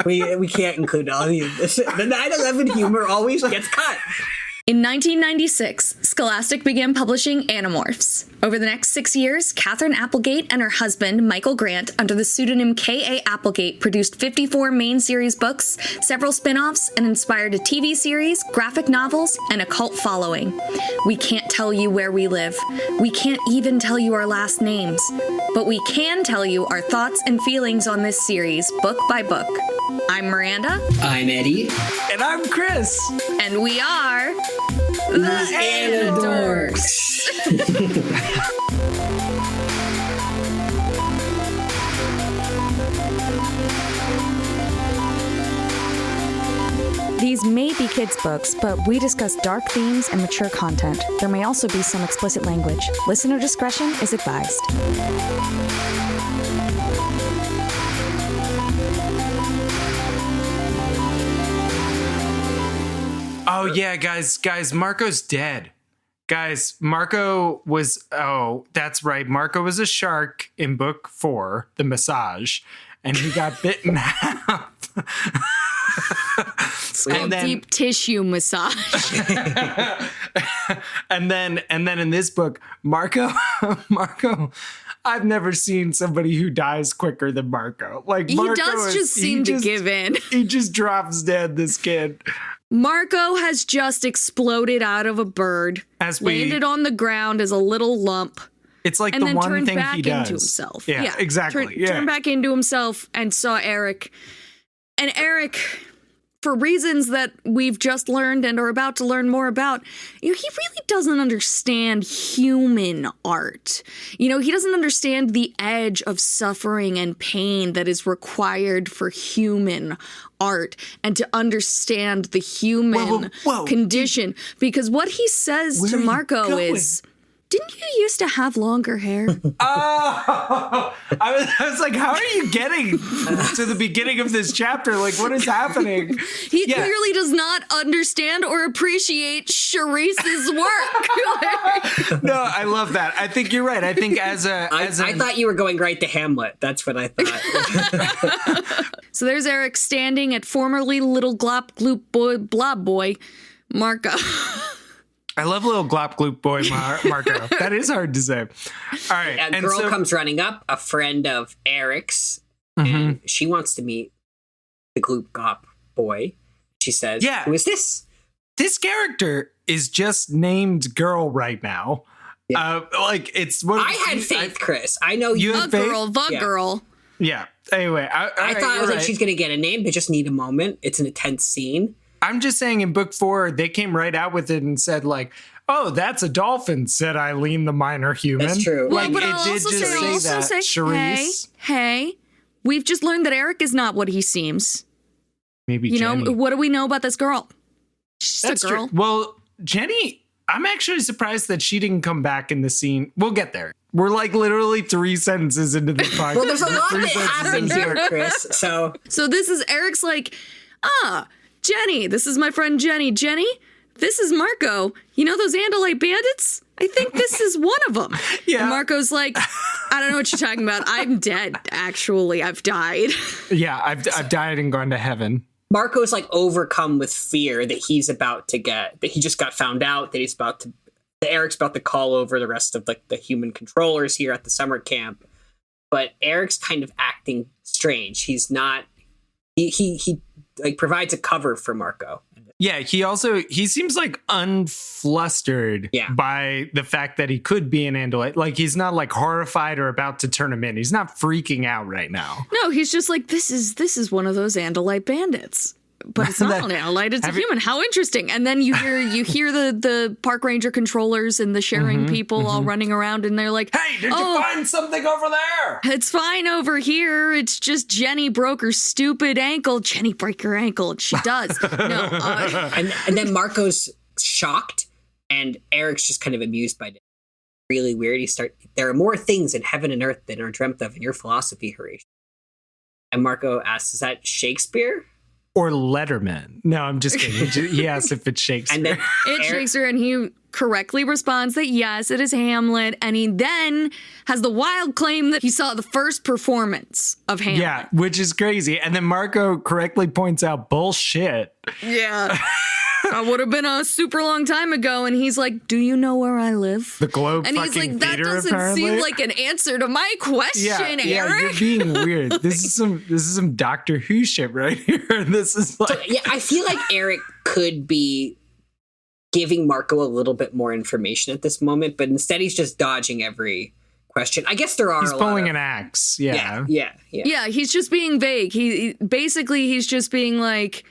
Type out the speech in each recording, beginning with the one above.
We can't include all of this. The 9/11 humor always gets cut. In 1996, Scholastic began publishing Animorphs. Over the next 6 years, Katherine Applegate and her husband, Michael Grant, under the pseudonym K.A. Applegate, produced 54 main series books, several spin-offs, and inspired a TV series, graphic novels, and a cult following. We can't tell you where we live. We can't even tell you our last names. But we can tell you our thoughts and feelings on this series, book by book. I'm Miranda. I'm Eddie. And I'm Chris. And we are the Anidorks. These may be kids' books, but we discuss dark themes and mature content. There may also be some explicit language. Listener discretion is advised. Oh, yeah, guys, Marco's dead. Guys, Marco was, that's right. Marco was a shark in book 4, The Massage, and he got bitten in half. It's called deep tissue massage. and then in this book, Marco, I've never seen somebody who dies quicker than Marco. Like, he does just seem to give in. He just drops dead, this kid. Marco has just exploded out of a bird, landed on the ground as a little lump. It's like the one thing he does. Into himself. Yeah, exactly. Turned back into himself and saw Erek. And Erek, for reasons that we've just learned and are about to learn more about, he really doesn't understand human art. He doesn't understand the edge of suffering and pain that is required for human art and to understand the human condition. Because what he says to Marco is, didn't you used to have longer hair? I was like, how are you getting to the beginning of this chapter? Like, what is happening? He clearly does not understand or appreciate Charise's work. No, I love that. I think you're right. I think I thought you were going right to Hamlet. That's what I thought. So there's Erek standing at formerly little Glop-Gloop Boy Blob Boy Marco. I love little Glop-Gloop Boy Marco. That is hard to say. All right. A girl comes running up, a friend of Erek's, and she wants to meet the Glop-Gloop Boy. She says, who is this? This character is just named girl right now. Yeah. It's what I had faith, Chris. I know you had faith. Girl. Yeah. Anyway, I thought it was like she's going to get a name. They just need a moment. It's an intense scene. I'm just saying in book 4, they came right out with it and said like, oh, that's a dolphin, said Eileen, the minor human. That's true. Well, but I'll also say, Charise. Hey, we've just learned that Erek is not what he seems. Maybe Jenny. What do we know about this girl? She's that's a girl. True. Well, Jenny, I'm actually surprised that she didn't come back in the scene. We'll get there. We're like literally 3 sentences into the podcast. Well, there's a lot that happens here, Chris. So this is Erek's like, Jenny, this is my friend Jenny. Jenny, this is Marco. You know those Andalite bandits? I think this is one of them. Yeah. And Marco's like, I don't know what you're talking about. I'm dead, actually. I've died. Yeah, I've died and gone to heaven. Marco's like overcome with fear that he just got found out, that Erek's about to call over the rest of like the human controllers here at the summer camp. But Erek's kind of acting strange. He's not, he like provides a cover for Marco. Yeah, he seems like unflustered by the fact that he could be an Andalite. Like he's not like horrified or about to turn him in. He's not freaking out right now. No, he's just like, this is one of those Andalite bandits. But it's not an Andalite, it's a human. How interesting. And then you hear the park ranger controllers and the sharing people all running around, and they're like, hey, did you find something over there? It's fine over here. It's just Jenny broke her stupid ankle. Jenny break her ankle. And she does. No. And then Marco's shocked, and Erek's just kind of amused by it. Really weird. There are more things in heaven and earth than are dreamt of in your philosophy, Horatio. And Marco asks, is that Shakespeare? or Letterman? No, I'm just kidding. He asks if it's Shakespeare. And then It's Shakespeare, and he correctly responds that yes, it is Hamlet. And he then has the wild claim that he saw the first performance of Hamlet. Yeah, which is crazy. And then Marco correctly points out bullshit. Yeah. That would have been a super long time ago. And he's like, do you know where I live? The Globe And he's fucking like, that theater, doesn't apparently. seem like an answer to my question, Yeah, Eric. you're being weird. This is some Doctor Who shit right here. This is like yeah, I feel like Erek could be giving Marco a little bit more information at this moment, but instead he's just dodging every question. I guess there are he's a pulling lot an axe. Yeah. Yeah, he's just being vague. He's just being like,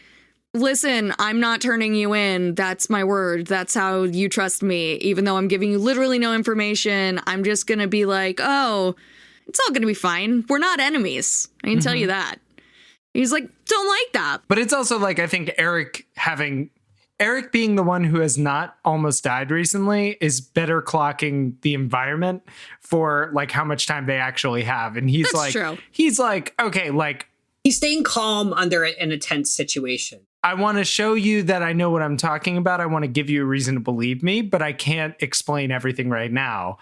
listen, I'm not turning you in. That's my word. That's how you trust me. Even though I'm giving you literally no information, I'm just going to be like, oh, it's all going to be fine. We're not enemies. I can tell you that. He's like, don't like that. But it's also like, I think Erek being the one who has not almost died recently is better clocking the environment for like how much time they actually have. And he's That's like, true. he's like, okay, like, He's staying calm under an intense situation. I want to show you that I know what I'm talking about. I want to give you a reason to believe me, but I can't explain everything right now.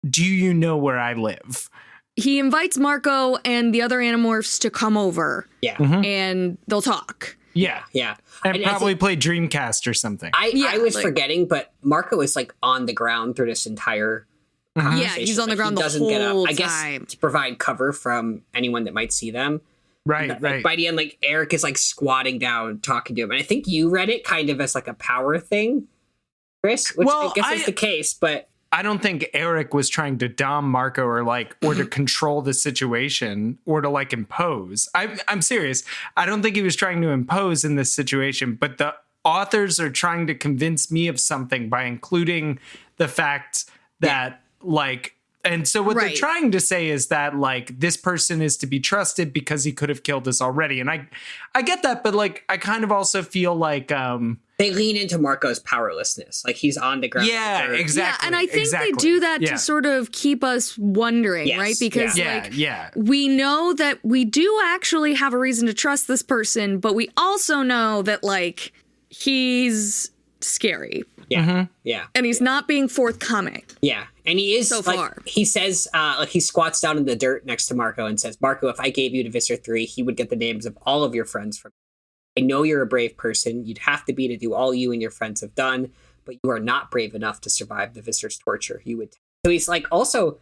Do you know where I live? He invites Marco and the other Animorphs to come over. Yeah. And they'll talk. Yeah. Yeah. And I probably think- play Dreamcast or something. I was like- forgetting, but Marco is like on the ground through this entire conversation. Yeah, he's on the Like, ground he the doesn't get up. whole I guess time. to provide cover from anyone that might see them. Right, Like, right. by the end, like Erek is like squatting down, talking to him, and I think you read it kind of as like a power thing, Chris. Which Well, I guess is the case, but I don't think Erek was trying to dom Marco or to control the situation or to like impose. I'm serious. I don't think he was trying to impose in this situation, but the authors are trying to convince me of something by including the fact that and so what they're Right. trying to say is that like this person is to be trusted because he could have killed us already. And I get that, but like I kind of also feel like they lean into Marco's powerlessness. Like he's on the ground. yeah, with the dirt. exactly. Yeah, and I think exactly. they do that Yeah. to sort of keep us wondering, Yes, right? Because yeah. we know that we do actually have a reason to trust this person, but we also know that like he's scary Yeah. Yeah. and he's not being forthcoming. Yeah. And he is So like, far. he says, like he squats down in the dirt next to Marco and says, Marco, if I gave you to Visser 3, he would get the names of all of your friends from you. I know you're a brave person. You'd have to be to do all you and your friends have done, but you are not brave enough to survive the Visser's torture. You would. So he's like, also,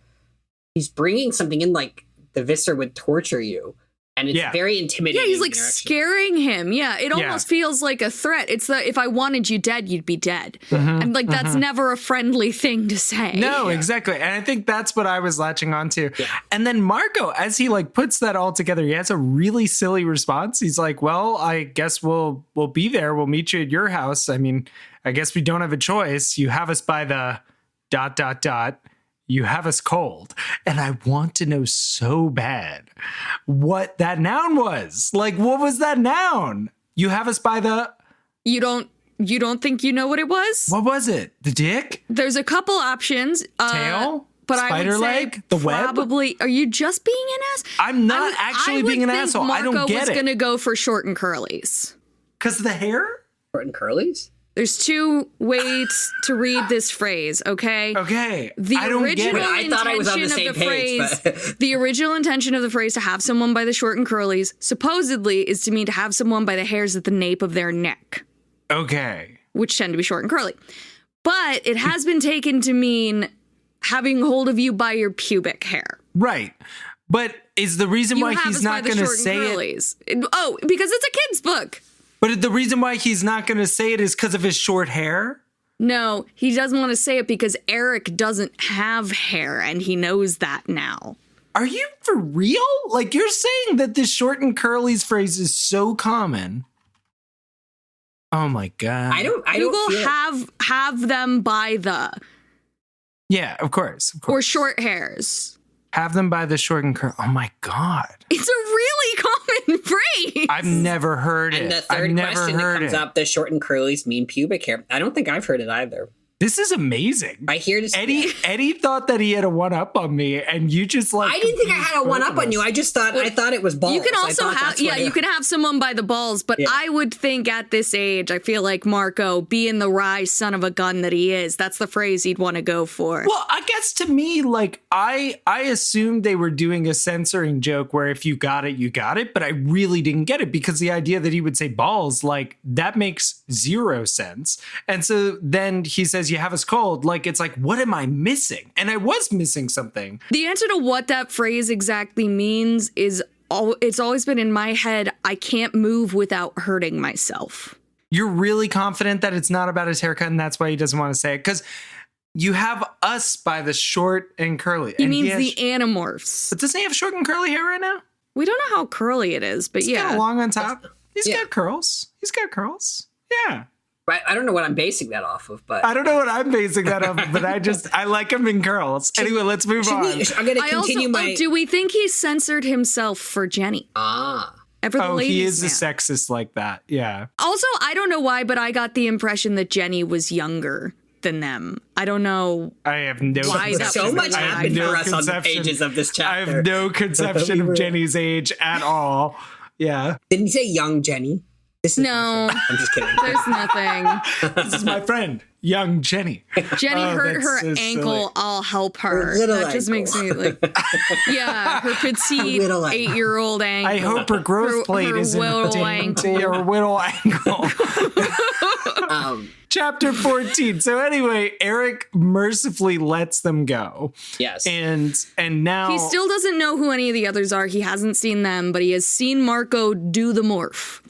he's bringing something in like the Visser would torture you. And it's Yeah. very intimidating. Yeah, he's like interaction. scaring him. Yeah, it almost feels like a threat. It's the if I wanted you dead, you'd be dead. And like that's never a friendly thing to say. No, exactly. And I think that's what I was latching on to. Yeah. And then Marco, as he like puts that all together, he has a really silly response. He's like, well, I guess we'll be there. We'll meet you at your house. I mean, I guess we don't have a choice. You have us by the ... You have us cold. And I want to know so bad what that noun was. Like, what was that noun? You have us by the... You don't think you know what it was? What was it? The dick? There's a couple options. Tail? But Spider I would leg? say The web? probably. Are you just being an ass? I'm not actually being an asshole. I don't Marco get was it. going to go for short and curlies. Because of the hair? Short and curlies? There's two ways to read this phrase, okay? Okay. The I don't original get it. I thought I was on the intention of same page, phrase, but- the original intention of the phrase to have someone by the short and curlies supposedly is to mean to have someone by the hairs at the nape of their neck, Okay. which tend to be short and curly. But it has been taken to mean having hold of you by your pubic hair. Right. But is the reason You why have he's us by not the going to short and say it? curlies. Oh, because it's a kid's book. But the reason why he's not going to say it is because of his short hair? No, he doesn't want to say it because Erek doesn't have hair and he knows that now. Are you for real? Like, you're saying that this short and curlies phrase is so common. Oh my God. I don't Google feel have them by the Yeah, of course. or short hairs. Have them by the short and curl. Oh my God. It's a really common phrase. I've never heard And it. the I've third never question that heard comes it. up, does short and curlies mean pubic hair? I don't think I've heard it either. This is amazing. I hear this. Eddie thought that he had a one-up on me, and you just like. I didn't think I had a one-up on you. I just thought I thought it was balls. You can also you can have someone by the balls, but I would think at this age, I feel like Marco, being the wry son of a gun that he is, that's the phrase he'd want to go for. Well, I guess to me, like I assumed they were doing a censoring joke where if you got it, you got it, but I really didn't get it because the idea that he would say balls, like that makes zero sense. And so then he says, "You have us cold." Like it's like, what am I missing? And I was missing something. The answer to what that phrase exactly means is it's always been in my head. I can't move without hurting myself. You're really confident that it's not about his haircut and that's why he doesn't want to say it? Because you have us by the short and curly. He means the Animorphs. But doesn't he have short and curly hair right now? We don't know how curly it is, but He's kind of long on top. He's got curls. Yeah. Right. I don't know what I'm basing that off of, but I don't know what I'm basing that off of, but I like him in curls. Anyway, let's move on. I'm going to continue my... do we think he censored himself for Jenny? He is a sexist like that. Yeah. Also, I don't know why, but I got the impression that Jenny was younger than them. I don't know. I have no why that so much happened for us on the pages of this chapter. I have no conception of Jenny's age at all. Yeah. Didn't he say young Jenny? No. I'm just kidding. There's nothing. This is my friend, young Jenny. Jenny hurt her ankle. Silly. I'll help her. Her that just makes me like, her petite 8-year-old ankle. I hope her growth plate isn't your whittle ankle. Chapter 14. So anyway, Erek mercifully lets them go. Yes. And now he still doesn't know who any of the others are. He hasn't seen them, but he has seen Marco do the morph.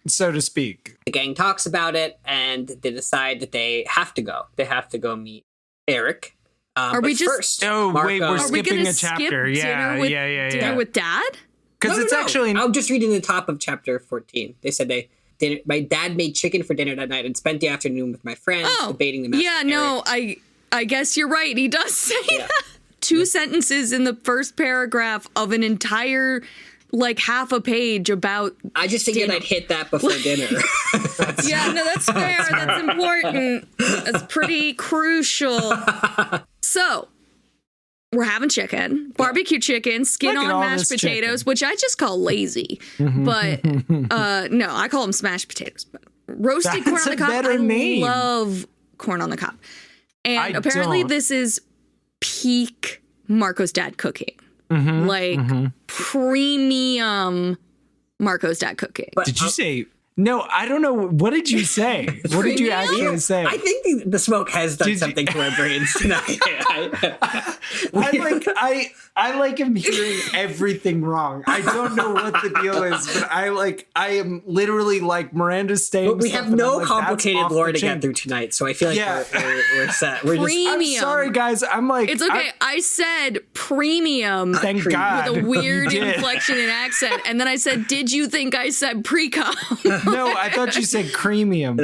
So to speak. The gang talks about it, and they decide that they have to go. They have to go meet Erek. Are we just... First, wait, we're skipping a skip chapter. Dinner with Dad? Because it's actually... I'm just reading the top of chapter 14. They said my dad made chicken for dinner that night and spent the afternoon with my friends debating the message. Yeah, no, I guess you're right. He does say that. 2 sentences in the first paragraph of an entire... like half a page about I just figured I'd hit that before dinner. That's fair. That's important. That's pretty crucial. So, we're having chicken, barbecue chicken, skin on mashed potatoes, chicken. Which I just call lazy. But no, I call them smashed potatoes. But roasted corn on the cob. I love corn on the cob. And apparently this is peak Marco's dad cooking. Premium Marco's dad cooking. But, did you say... No, I don't know. What did you say? What did you actually say? I think the smoke has done something to our brains tonight. I like him hearing everything wrong. I don't know what the deal is, but I am literally like Miranda's saying. But we have no complicated lore to get through tonight, so I feel like we're set. We're premium. I'm sorry, guys. I'm like, it's okay. I said premium. Thank God. With a weird inflection and accent, and then I said, "Did you think I said pre-com?" No, I thought you said creamium.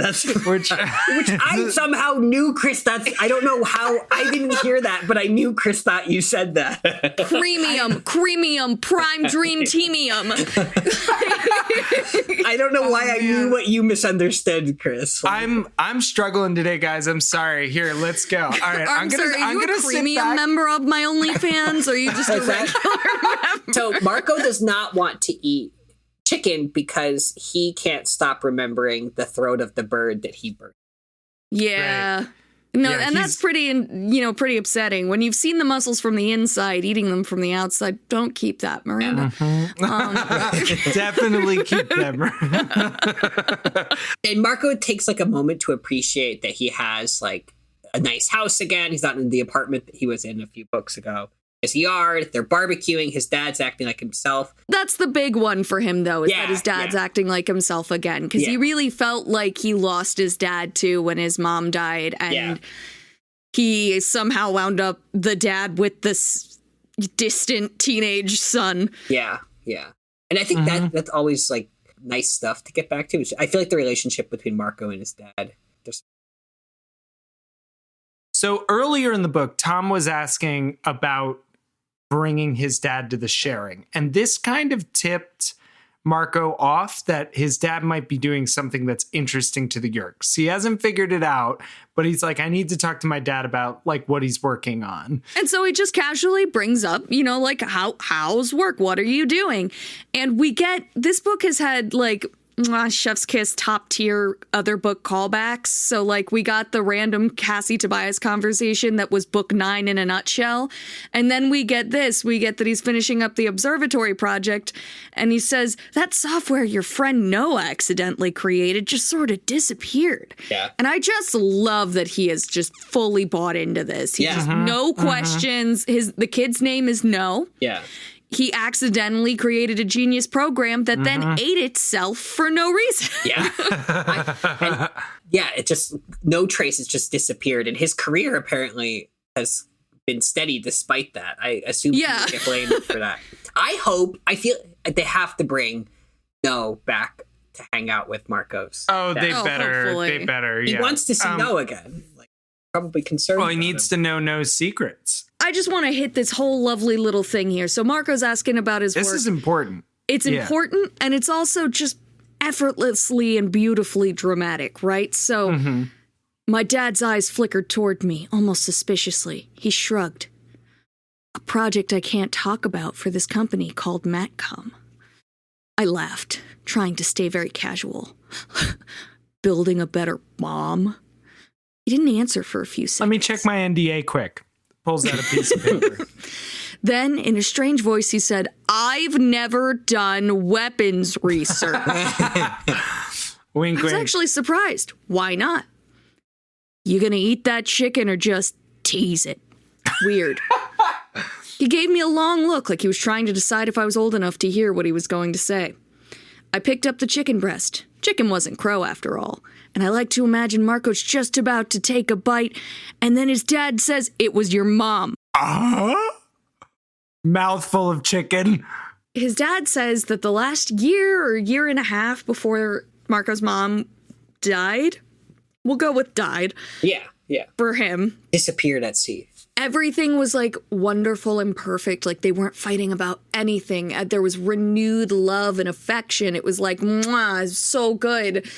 Which I somehow knew, Chris. I don't know how I didn't hear that, but I knew Chris thought you said that. Creamium, prime dream teamium. I don't know why I knew what you misunderstood, Chris. I'm struggling today, guys. I'm sorry. Here, let's go. All right, I'm sorry. Are you a premium member of my OnlyFans, or are you just a regular member? So Marco does not want to eat chicken because he can't stop remembering the throat of the bird that he burned. Yeah. Right. No, and that's pretty upsetting. When you've seen the muscles from the inside, eating them from the outside, don't keep that, Miranda. Definitely keep them. And Marco takes like a moment to appreciate that he has like a nice house again. He's not in the apartment that he was in a few books ago. His yard, they're barbecuing, his dad's acting like himself. That's the big one for him, though, is that his dad's acting like himself again. Because he really felt like he lost his dad, too, when his mom died. And he somehow wound up the dad with this distant teenage son. Yeah. And I think that's always, like, nice stuff to get back to. I feel like the relationship between Marco and his dad... So earlier in the book, Tom was asking about bringing his dad to the sharing. And this kind of tipped Marco off that his dad might be doing something that's interesting to the Yeerks. He hasn't figured it out, but he's like, I need to talk to my dad about like what he's working on. And so he just casually brings up, like how's work? What are you doing? And we get, this book has had like chef's kiss top tier other book callbacks. So like we got the random Cassie Tobias conversation that was book 9 in a nutshell. And then we get that he's finishing up the observatory project. And he says, that software your friend Noah accidentally created just sort of disappeared. Yeah. And I just love that he has just fully bought into this. He just no questions. The kid's name is No. Yeah. He accidentally created a genius program that then ate itself for no reason. Yeah. It just, no traces just disappeared. And his career apparently has been steady despite that. I assume he will get blamed for that. I feel they have to bring No back to hang out with Marco's. Oh, they better. Hopefully. They better. He wants to see No again. Like, probably concerned. Well, he needs to know No's secrets. I just want to hit this whole lovely little thing here. So Marco's asking about his work. This is important. It's important, and it's also just effortlessly and beautifully dramatic, right? So my dad's eyes flickered toward me, almost suspiciously. He shrugged. A project I can't talk about for this company called Matcom. I laughed, trying to stay very casual. Building a better bomb? He didn't answer for a few seconds. Let me check my NDA quick. Pulls out a piece of paper. Then, in a strange voice, he said, I've never done weapons research. Wink, I was wink. actually surprised. Why not? You gonna eat that chicken or just tease it? Weird. He gave me a long look like he was trying to decide if I was old enough to hear what he was going to say. I picked up the chicken breast. Chicken wasn't crow after all. And I like to imagine Marco's just about to take a bite, and then his dad says, it was your mom. Mouthful of chicken. His dad says that the last year or year and a half before Marco's mom died, we'll go with died. Yeah. For him. Disappeared at sea. Everything was like wonderful and perfect. Like they weren't fighting about anything. There was renewed love and affection. It was like, mwah, it's so good.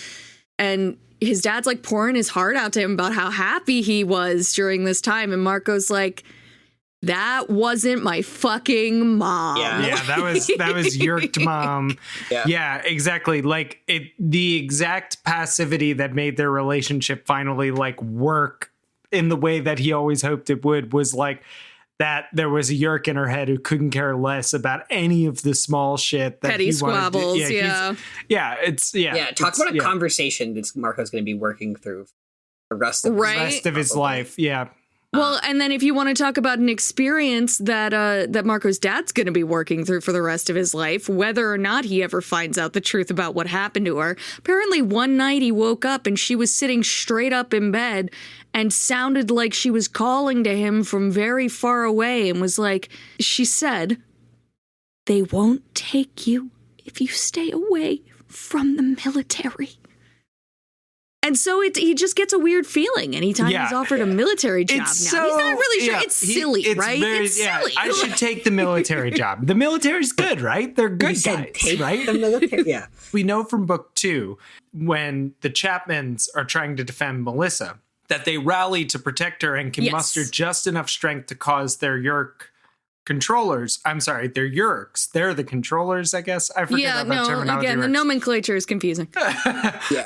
And his dad's like pouring his heart out to him about how happy he was during this time. And Marco's like, that wasn't my fucking mom. Yeah, that was Yeerked mom. Yeah, exactly. Like the exact passivity that made their relationship finally like work in the way that he always hoped it would was like that there was a Yeerk in her head who couldn't care less about any of the small shit that petty he squabbles. wanted to, Talk about a conversation that Marco's going to be working through the rest of his life. Yeah. Well, and then if you want to talk about an experience that Marco's dad's going to be working through for the rest of his life, whether or not he ever finds out the truth about what happened to her. Apparently one night he woke up and she was sitting straight up in bed and sounded like she was calling to him from very far away and was like, she said, they won't take you if you stay away from the military. And so he just gets a weird feeling anytime he's offered a military job now. He's not really sure. It's silly, right? It's silly. I should take the military job. The military's good, right? They're good guys, right? The military, yeah. We know from book 2, when the Chapmans are trying to defend Melissa, that they rally to protect her and can muster just enough strength to cause their Yeerks. They're Yeerks. They're the controllers, I guess. I forget about terminology. Again, the nomenclature is confusing.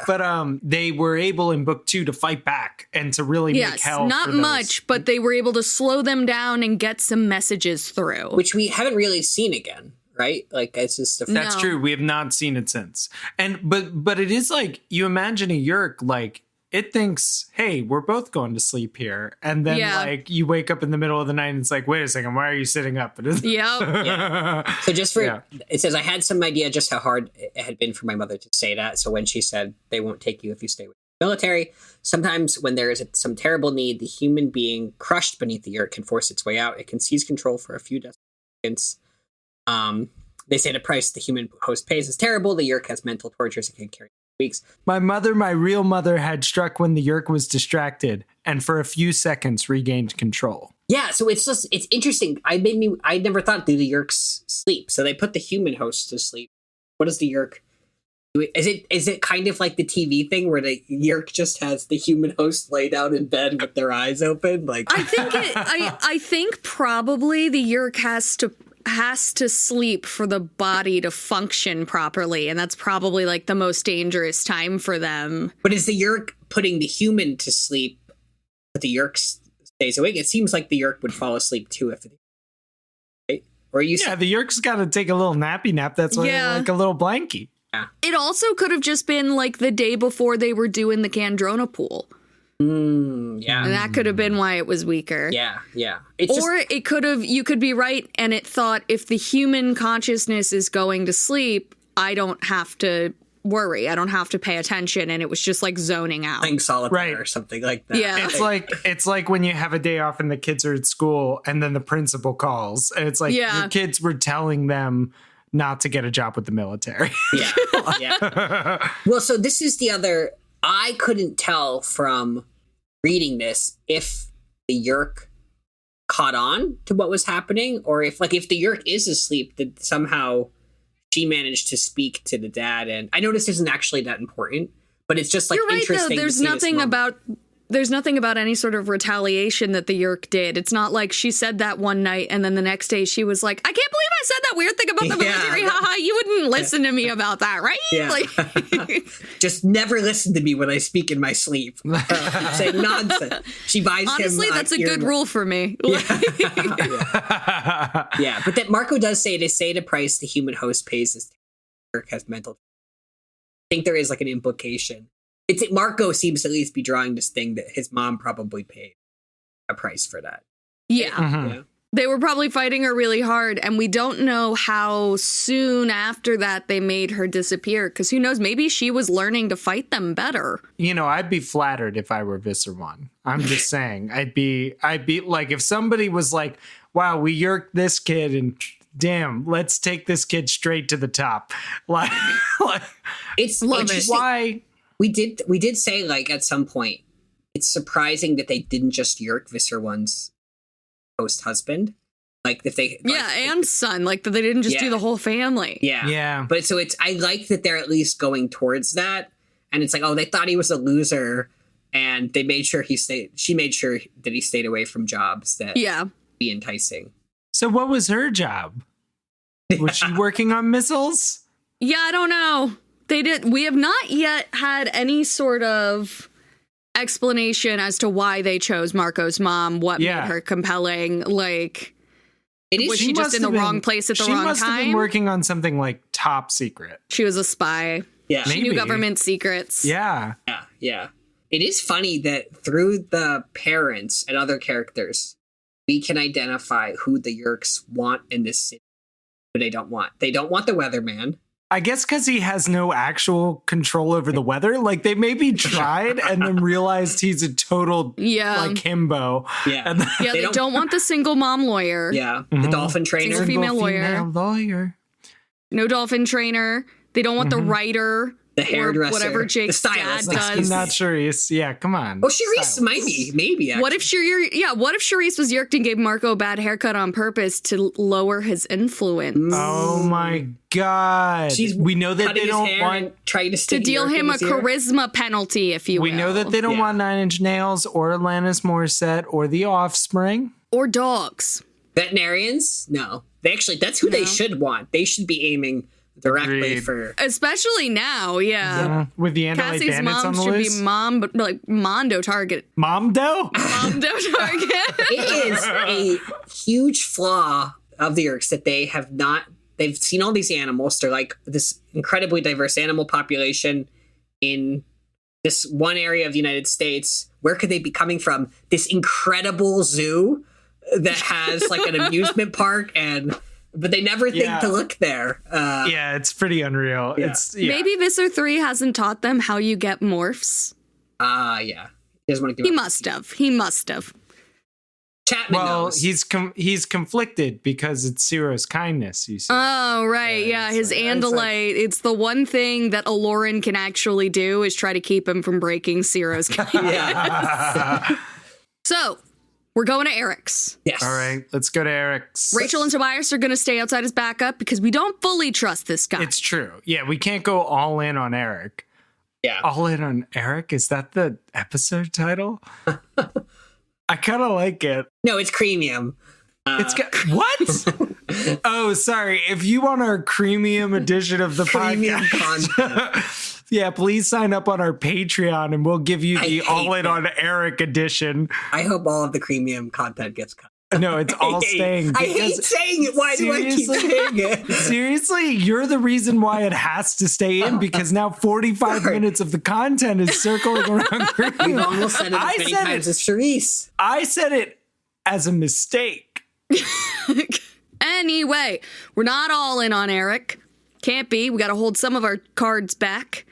But they were able in book 2 to fight back and to really make hell. Not much, but they were able to slow them down and get some messages through. Which we haven't really seen again, right? Like it's just That's true. We have not seen it since. And but it is like you imagine a Yeerk like it thinks, hey, we're both going to sleep here. And then like you wake up in the middle of the night and it's like, wait a second, why are you sitting up? So just for it says I had some idea just how hard it had been for my mother to say that. So when she said they won't take you if you stay with the military, sometimes when there is some terrible need, the human being crushed beneath the earth can force its way out. It can seize control for a few seconds. They say the price the human host pays is terrible. The Yeerk has mental tortures it can carry weeks. My real mother, had struck when the Yeerk was distracted and for a few seconds regained control. Yeah, so it's interesting. I never thought do the Yeerks sleep. So they put the human host to sleep. What is the Yeerk? Is it kind of like the TV thing where the Yeerk just has the human host lay down in bed with their eyes open? Like I think probably the Yeerk has to sleep for the body to function properly, and that's probably like the most dangerous time for them. But is the Yeerk putting the human to sleep, but the Yeerk stays awake? It seems like the Yeerk would fall asleep too if it. Right? Or you? Yeah, the Yeerk's got to take a little nappy nap. That's why they're like a little blankie. It also could have just been like the day before they were doing the Kandrona pool. Yeah. And that could have been why it was weaker. Yeah. It could have, you could be right, and it thought if the human consciousness is going to sleep, I don't have to worry. I don't have to pay attention, and it was just like zoning out. Playing solitaire or something like that. Yeah. It's like when you have a day off and the kids are at school and then the principal calls and it's like your kids were telling them not to get a job with the military. Yeah. Well, so this is the other. I couldn't tell from reading this if the Yeerk caught on to what was happening, or if the Yeerk is asleep, that somehow she managed to speak to the dad. And I know this isn't actually that important, but it's just like You're right, interesting. though. There's nothing about any sort of retaliation that the Yeerk did. It's not like she said that one night and then the next day she was like, I can't believe I said that weird thing about the military. Haha, you wouldn't listen to me about that, right? Yeah. Like, just never listen to me when I speak in my sleep. Saying nonsense. She buys honestly, him. That's a good rule for me. Yeah, but that Marco does say to say the price the human host pays is Yeerk has mental. I think there is like an implication. Marco seems to at least be drawing this thing that his mom probably paid a price for that. Yeah. Mm-hmm. Yeah. They were probably fighting her really hard, and we don't know how soon after that they made her disappear, because who knows, maybe she was learning to fight them better. You know, I'd be flattered if I were Visser One. I'm just saying, I'd be like, if somebody was like, wow, we Yeerked this kid and damn, let's take this kid straight to the top. Like It's interesting. Why? We did say, like, at some point, it's surprising that they didn't just Yeerk Visser One's host husband. Like, if they... and son. Like, that they didn't just do the whole family. Yeah. But so I like that they're at least going towards that. And it's like, oh, they thought he was a loser, and they made sure she made sure that he stayed away from jobs that be enticing. So what was her job? Was she working on missiles? Yeah, I don't know. We have not yet had any sort of explanation as to why they chose Marco's mom, what made her compelling. Like, was she just in the wrong place at the wrong time? She must have been working on something like top secret. She was a spy. Yeah. She knew government secrets. Yeah. It is funny that through the parents and other characters, we can identify who the Yeerks want in this city, who they don't want. They don't want the weatherman. I guess because he has no actual control over the weather. Like, they maybe tried and then realized he's a total, like, himbo. Yeah. And they don't want the single mom lawyer. Yeah. The dolphin trainer. Single female lawyer. No dolphin trainer. They don't want the writer. The hairdresser. Whatever Jake's dad does. Not Charise. Yeah, come on. Oh, Charise might be. Maybe, actually. What if Charise was Yeerked and gave Marco a bad haircut on purpose to lower his influence? Oh my God. We know that they don't want... Trying to deal him a charisma penalty, if you will. We know that they don't want Nine Inch Nails or Alanis Morissette or The Offspring. Or dogs. Veterinarians? No. That's who they should want. They should be aiming... directly for, especially now, with the Andalite Cassie's bandits mom on the should list. be but like Mondo target. Mondo Target. It is a huge flaw of the Yeerks that they have not. They've seen all these animals. They're like this incredibly diverse animal population in this one area of the United States. Where could they be coming from? This incredible zoo that has like an amusement park but they never think to look there. It's pretty unreal. Yeah. Maybe Visser 3 hasn't taught them how you get morphs. He doesn't want to give He must have. Chapman knows. He's conflicted because it's Ciro's kindness, you see. Oh, right. Yeah, his Andalite. It's the one thing that Aloran can actually do is try to keep him from breaking Ciro's kindness. So, We're going to Erek's. Yes. All right, let's go to Erek's. Rachel and Tobias are going to stay outside as backup because we don't fully trust this guy. It's true. Yeah, we can't go all in on Erek. Yeah. All in on Erek? Is that the episode title? I kind of like it. No, it's Creamium. It's got what? Oh, sorry. If you want our premium edition of the Premium podcast, yeah, please sign up on our Patreon and we'll give you the all in on Erek edition. I hope all of the Creamium content gets cut. No, it's all staying. I hate saying it. Why do I keep saying it? Seriously, you're the reason why it has to stay in because now 45 minutes of the content is circling around. We've almost said it as many times as Charise. I said it as a mistake. Anyway, we're not all in on Erek. Can't be. We got to hold some of our cards back.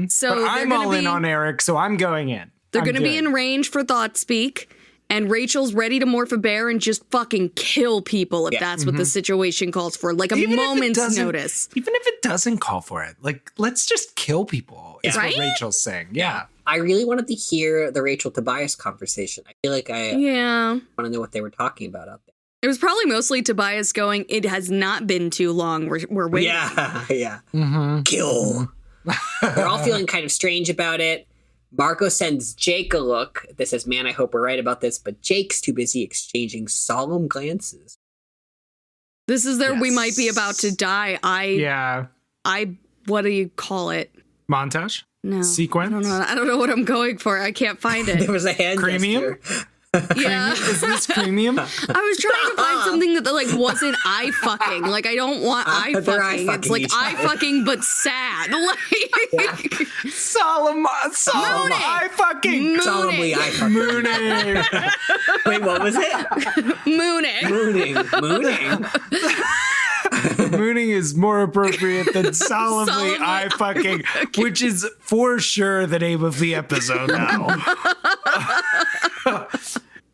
So But I'm all in on Erek, so I'm going in. They're going to be in range for Thought Speak. And Rachel's ready to morph a bear and just fucking kill people if that's what the situation calls for. Like a moment's notice. Even if it doesn't call for it. Like, let's just kill people is Right? what Rachel's saying. Yeah. I really wanted to hear the Rachel Tobias conversation. I feel like I want to know what they were talking about out there. It was probably mostly Tobias going, it has not been too long. We're waiting. Yeah. Kill. They're all feeling kind of strange about it. Marco sends Jake a look that says, man, I hope we're right about this, but Jake's too busy exchanging solemn glances. This is their we might be about to die. What do you call it? Montage? No. Sequence? I don't know what I'm going for. I can't find it. There was a hand Premium? gesture. Yeah. Is this premium? I was trying to find something that like wasn't eye fucking. Like I don't want eye they're eye fucking. It's fucking like each eye other. fucking but sad. Like Solemn eye fucking. Solemnly eye fucking. Mooning. Wait, what was it? mooning. Mooning is more appropriate than solemnly eye fucking, which is for sure the name of the episode now.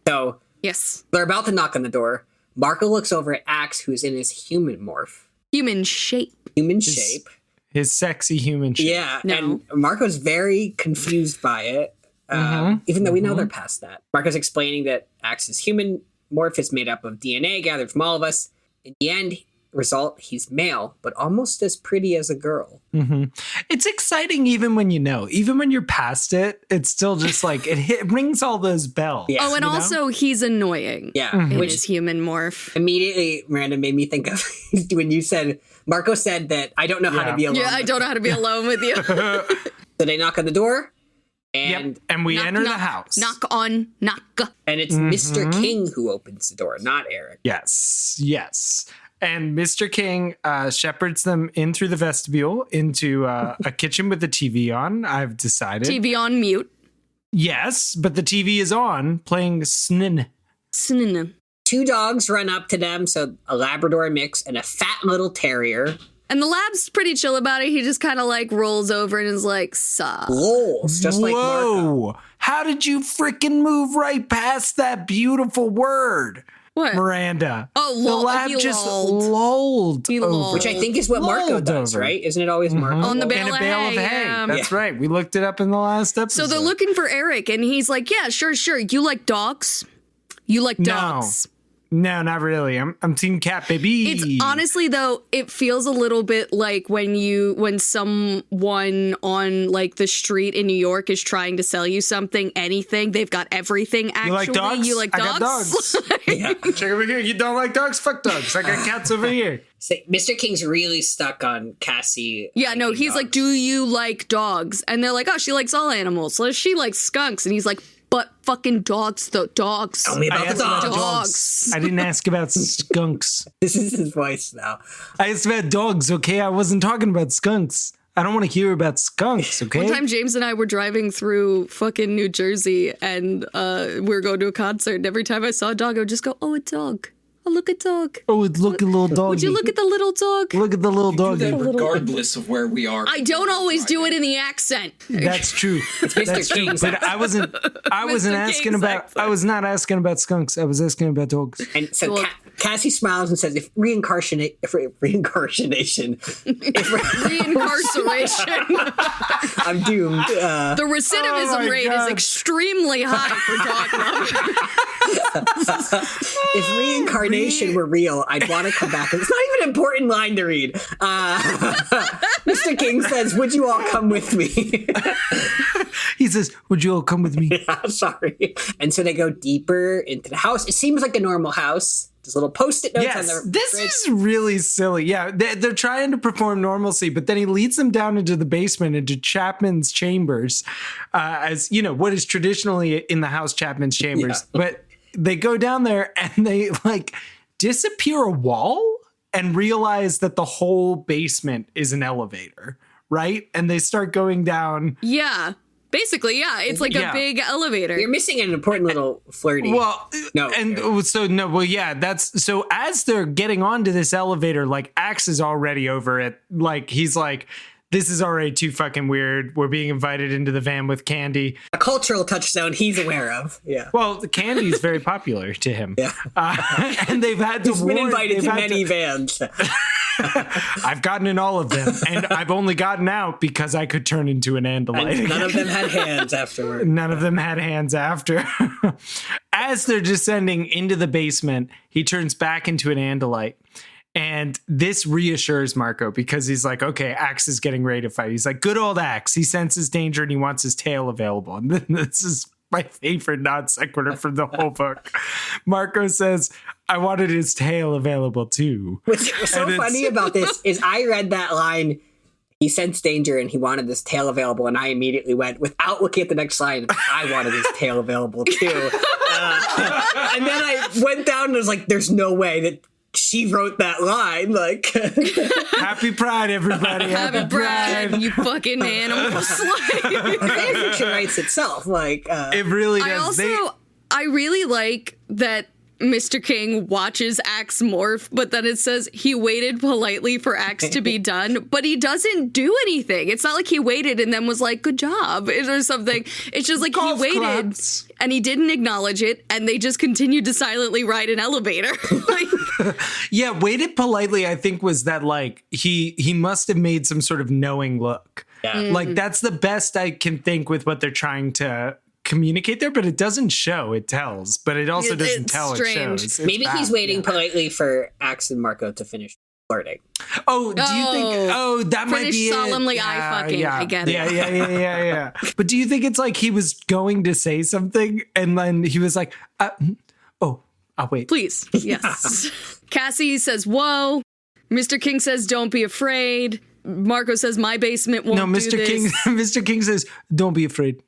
So Yes. they're about to knock on the door. Marco looks over at Axe, who's in his human morph. Human shape. Human shape. His sexy human shape. Yeah, No. and Marco's very confused by it, even though we know they're past that. Marco's explaining that Axe's human morph is made up of DNA gathered from all of us. In the end result, he's male, but almost as pretty as a girl. It's exciting even when you know. Even when you're past it, it's still just like, it rings all those bells. Yeah. Oh, and also he's annoying. Yeah, In which his human morph. immediately, Miranda, made me think of when you said, Marco said that I don't know how to be alone. Yeah, I don't know how to be alone with you. So they knock on the door, and And we Knock, enter the knock, house. Knock on, knock. and it's Mr. King who opens the door, not Erek. Yes. And Mr. King shepherds them in through the vestibule into a kitchen with the TV on, I've decided. TV on mute. Yes, but the TV is on, playing Snin. Synonym. Two dogs run up to them, so a Labrador mix and a fat little terrier. And the lab's pretty chill about it. He just kind of like rolls over and is like, sup. Lols, just like Marco. Whoa! How did you freaking move right past that beautiful word, What? Miranda? Oh, the lol- lab he just lolled. lulled. He over. lulled. Which I think is what Marco Lulled does, over. right? Isn't it always Marco? On the And bale a of bale hay, of hay. yeah. That's right. We looked it up in the last episode. So they're looking for Erek, and he's like, yeah, sure. You like dogs? You like dogs? No, not really. I'm Team Cat, baby. It's honestly though, it feels a little bit like when someone on like the street in New York is trying to sell you something, anything. They've got everything. Actually, You like dogs? You like I got dogs? dogs. Check over here. You don't like dogs? Fuck dogs. I got cats over here. So Mr. King's really stuck on Cassie. Yeah, no, liking he's like, dogs. do you like dogs? And they're like, oh, she likes all animals. So she likes skunks. And he's like, but fucking dogs, though. Dogs. Tell me I about the asked about dogs. Dogs. I didn't ask about skunks. This is his voice now. I asked about dogs, okay? I wasn't talking about skunks. I don't want to hear about skunks, okay? One time, James and I were driving through fucking New Jersey, and we were going to a concert. And every time I saw a dog, I would just go, "Oh, a dog! Oh, look at dog. Oh, look at little dog. Would you look at the little dog? Look at the little dog. Do that regardless of where we are. I don't always do it in the accent. That's true. That's true. King's But I wasn't asking King's about. accent. I was not asking about skunks. I was asking about dogs. And so Well- Cassie smiles and says, if reincarnation, Reincarceration. I'm doomed. The recidivism my rate God. is extremely high for dog lovers. If reincarnation were real, I'd want to come back. It's not even an important line to read. Mr. King says, would you all come with me? He says, "Would you all come with me?" Sorry. And so they go deeper into the house. It seems like a normal house. There's little post-it notes on Yes, the this fridge. is really silly. Yeah, they're trying to perform normalcy, but then he leads them down into the basement, into Chapman's chambers, as you know, what is traditionally in the house Chapman's chambers. Yeah. But they go down there and they like disappear a wall and realize that the whole basement is an elevator, right? And they start going down. Yeah. Basically, yeah. It's like Yeah. a big elevator. You're missing an important little flirty. Well, No. that's so as they're getting onto this elevator, like Axe is already over it. Like he's like, this is already too fucking weird. We're being invited into the van with candy. a cultural touchstone he's aware of. Yeah. Well, the candy is very popular to him. Yeah. And they've had to He's been warn- invited they've to had many vans. I've gotten in all of them, and I've only gotten out because I could turn into an andalite. And none of them had hands afterward. None of them had hands after. As they're descending into the basement, he turns back into an andalite. And this reassures Marco because he's like, okay, Axe is getting ready to fight. He's like, good old Axe. He senses danger and he wants his tail available. And then this is my favorite non sequitur from the whole book. Marco says, I wanted his tail available too. What's so And funny about this is I read that line, he sensed danger and he wanted this tail available, and I immediately went, without looking at the next line, I wanted his tail available too. And then I went down and was like, there's no way that she wrote that line. Like, Happy Pride, everybody. Happy Pride, you fucking animal slave. fan fiction writes itself. Like, It really does. I really like that Mr. King watches Axe morph, but then it says he waited politely for Axe to be done, but he doesn't do anything. It's not like he waited and then was like, good job, or something. It's just like Golf he waited claps. and he didn't acknowledge it, and they just continued to silently ride an elevator. Like, Yeah, waited politely, I think, was that like he must have made some sort of knowing look. Yeah. Like that's the best I can think with what they're trying to communicate there, but it doesn't show, it tells. But it also doesn't It's tell, strange. it shows. It's maybe he's bad. waiting politely for Axe and Marco to finish flirting. Oh, do you think that might Finish be solemnly, it? I fucking, I get it. Yeah. But do you think it's like he was going to say something and then he was like, I'll wait. please. Yes. Cassie says, whoa. Mr. King says, don't be afraid. Marco says, my basement won't No, do Mr. this. King. Mr. King says, "Don't be afraid."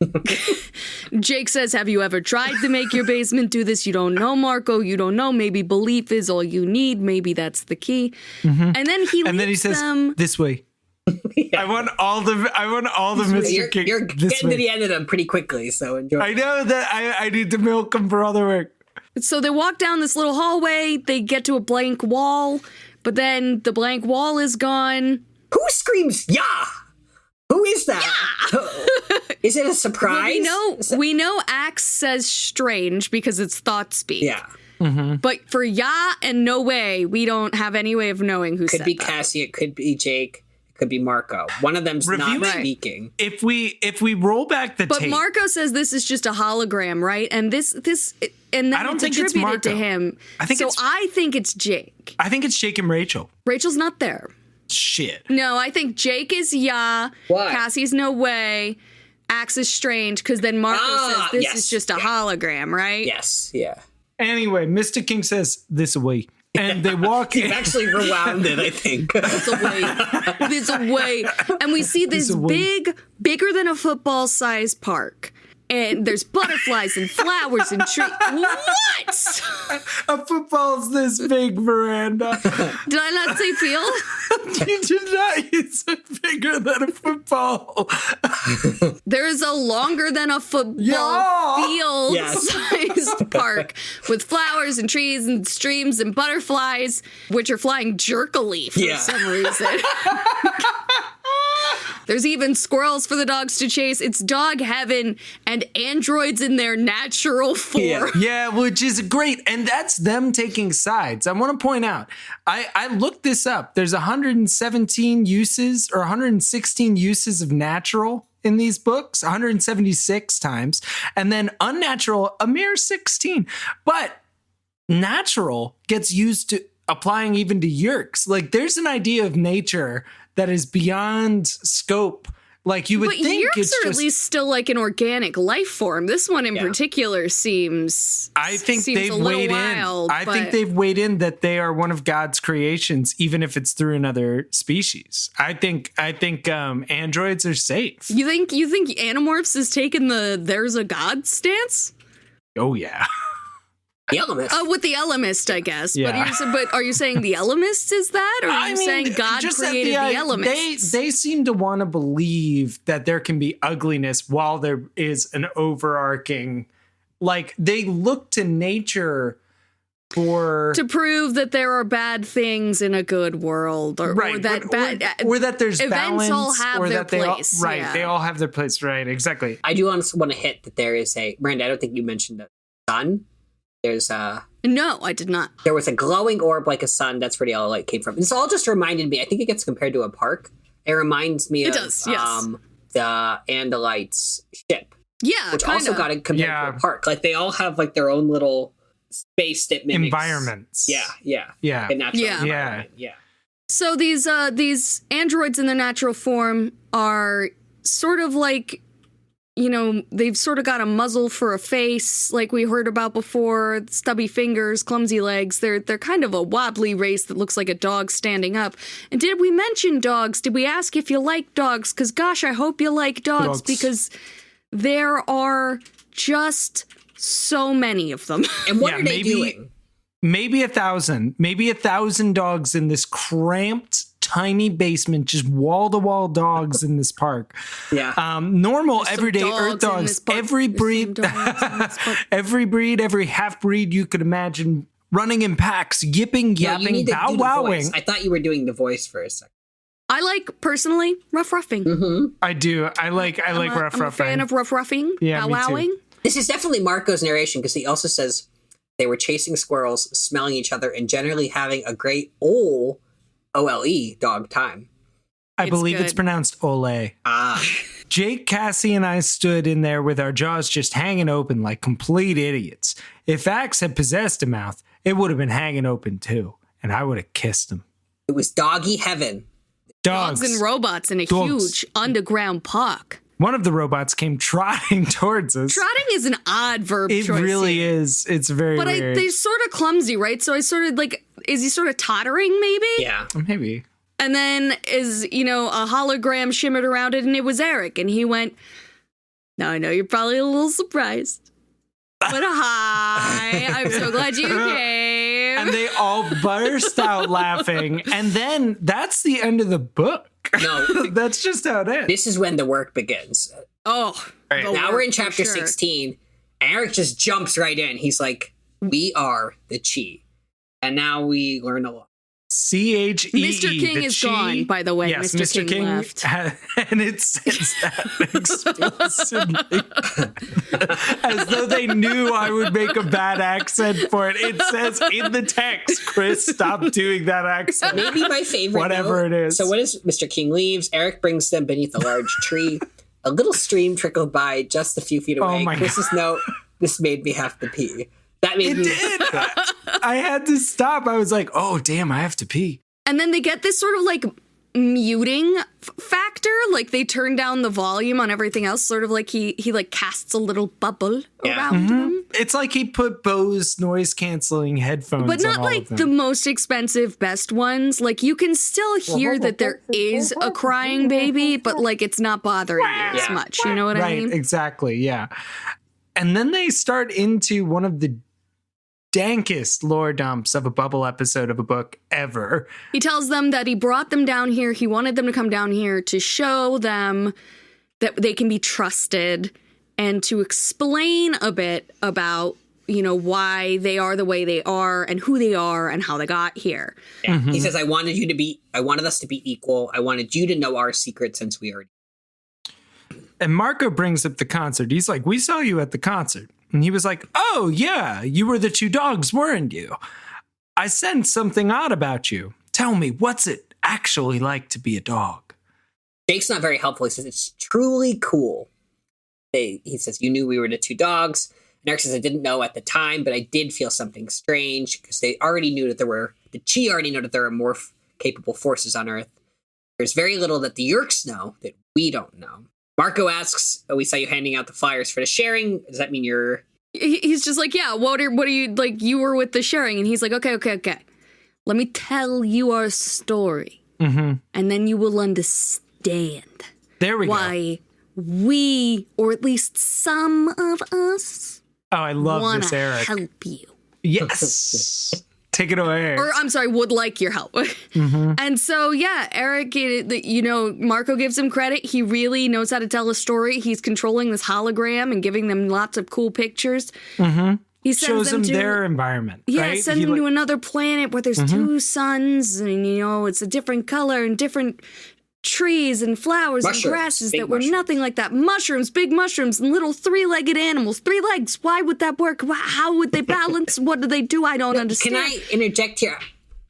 Jake says, have you ever tried to make your basement do this? You don't know, Marco. You don't know. Maybe belief is all you need. Maybe that's the key. And then he And then he leads says, them. "This way." I want all the Mr. You're, King. you're this getting way. to the end of them pretty quickly, so enjoy. I know that I need to milk them for all their work. So they walk down this little hallway. They get to a blank wall, but then the blank wall is gone. Who screams, "Yeah"? Who is that? Is it a surprise? We know Axe says strange because it's thought speak. Yeah. But for ya and no way, we don't have any way of knowing who Could said be that. Cassie, it could be Jake, it could be Marco. One of them's not Reviewing- speaking. If we roll back the But tape, Marco says this is just a hologram, right? And and then I don't it's think it's attributed to Marco. him. I think I think it's Jake. I think it's Jake and Rachel. Rachel's not there. Shit. No, I think Jake is ya. Why? Cassie's no way. Axe is strange because then Marco says this yes, is just a hologram, right? Yes, yeah. Anyway, Mr. King says this way, and they walk You've in. actually rewound it, I think. This away. This away. And we see this away. bigger than a football sized park. and there's butterflies and flowers and trees. What? A football's this big, Miranda. Did I not say field? You did not. You said bigger than a football. There's a longer than a football field-sized park with flowers and trees and streams and butterflies, which are flying jerkily for some reason. There's even squirrels for the dogs to chase. It's dog heaven and androids in their natural form. Yeah, which is great. And that's them taking sides. I want to point out, I looked this up. There's 117 uses or 116 uses of natural in these books, 176 times. And then unnatural, a mere 16. But natural gets used to applying even to Yeerks. Like, there's an idea of nature that is beyond scope. Like, you would think Yeerks it's are just, at least still like an organic life form. This one in particular seems. I think seems they've a little weighed wild, in. I think they've weighed in that they are one of God's creations, even if it's through another species. I think androids are safe. You think Animorphs is taking the "there's a God" stance? Oh yeah. The Elemist. With the Elemist, I guess. Yeah. But are you saying the Elemist is that? Or are you saying God just created that the Elemist? They seem to want to believe that there can be ugliness while there is an overarching, like, they look to nature to prove that there are bad things in a good world, or that there's events balance, all have or their that they place. they all have their place. Right, exactly. I do want to hit that there is Miranda, I don't think you mentioned the sun. There's No, I did not. There was a glowing orb like a sun. That's where the yellow light came from. This all just reminded me. I think it gets compared to a park. It reminds me of the Andalites ship. Yeah, which also got compared to a park. Like, they all have like their own little space that mimics environments. Yeah. A natural environment. Yeah. So these androids in their natural form are sort of like, you know, they've sort of got a muzzle for a face, like we heard about before, stubby fingers, clumsy legs. They're kind of a wobbly race that looks like a dog standing up. And did we mention dogs? Did we ask if you like dogs? Because, gosh, I hope you like dogs, because there are just so many of them. And what are they doing? Maybe 1,000. Maybe 1,000 dogs in this cramped, tiny basement, just wall-to-wall dogs in this park. Yeah. Normal, everyday earth dogs. Every breed, every half-breed you could imagine, running in packs, yipping, yapping, bow-wowing. I thought you were doing the voice for a second. I like, personally, rough roughing. Mm-hmm. I do. I like rough roughing. I'm a fan of rough roughing, bow wowing. This is definitely Marco's narration, because he also says they were chasing squirrels, smelling each other, and generally having a great OLE dog time. I believe it's pronounced ole. Jake, Cassie, and I stood in there with our jaws just hanging open like complete idiots. If Axe had possessed a mouth, it would have been hanging open too, and I would have kissed him. It was doggy heaven. Dogs and robots in a huge underground park. One of the robots came trotting towards us. Trotting is an odd verb choice. It really is. It's very weird. They're sort of clumsy, right? So I sort of like, is he sort of tottering maybe? Yeah. Maybe. And then a hologram shimmered around it, and it was Erek. And he went, now I know you're probably a little surprised, but hi, I'm so glad you came. And they all burst out laughing. And then that's the end of the book. No. That's just how it is. This is when the work begins. Oh. Right. Now we're in chapter 16. Erek just jumps right in. He's like, we are the Chi. And now we learn a lot. CHEE. Mr. King is gone, by the way. Yes, Mr. King left. And it says that explicitly. As though they knew I would make a bad accent for it. It says in the text, Chris, stop doing that accent. Maybe my favorite. Whatever it is. So when Mr. King leaves, Erek brings them beneath a large tree. A little stream trickled by just a few feet away. Oh my Chris's note, this made me have to pee. That made me. Did. I had to stop. I was like, oh, damn, I have to pee. And then they get this sort of like muting factor. Like they turn down the volume on everything else, sort of like he like casts a little bubble around them. It's like he put Bose noise canceling headphones, But not on all like of them. the most expensive, best ones. Like you can still hear that there is a crying baby, but like it's not bothering you as much. You know what I mean? Right, exactly, yeah. And then they start into one of the dankest lore dumps of a bubble episode of a book ever. He tells them that he brought them down here. He wanted them to come down here to show them that they can be trusted and to explain a bit about, you know, why they are the way they are and who they are and how they got here. Yeah. He says, I wanted us to be equal. I wanted you to know our secret since we already. And Marco brings up the concert. He's like, we saw you at the concert. And he was like, oh, yeah, you were the two dogs, weren't you? I sensed something odd about you. Tell me, what's it actually like to be a dog? Jake's not very helpful. He says, it's truly cool. He says, you knew we were the two dogs. And Erek says, I didn't know at the time, but I did feel something strange because the Chi already knew that there were more capable forces on Earth. There's very little that the Yeerks know that we don't know. Marco asks, we saw you handing out the flyers for the sharing. Does that mean you're... He's just like, yeah, what are you, like, you were with the sharing. And he's like, okay. Let me tell you our story. Mm-hmm. And then you will understand. There we go. Why we, or at least some of us... Oh, I love this, Erek. help you. Yes. Take it away. Or, I'm sorry, would like your help. Mm-hmm. And so, yeah, Erek, you know, Marco gives him credit. He really knows how to tell a story. He's controlling this hologram and giving them lots of cool pictures. Mm-hmm. He shows them their environment, right? Sends them to another planet where there's two suns and, you know, it's a different color and different trees and flowers and grasses that were nothing like that. Mushrooms, big mushrooms, and little three-legged animals. 3 legs. Why would that work? How would they balance? What do they do? I don't understand. Can I interject here?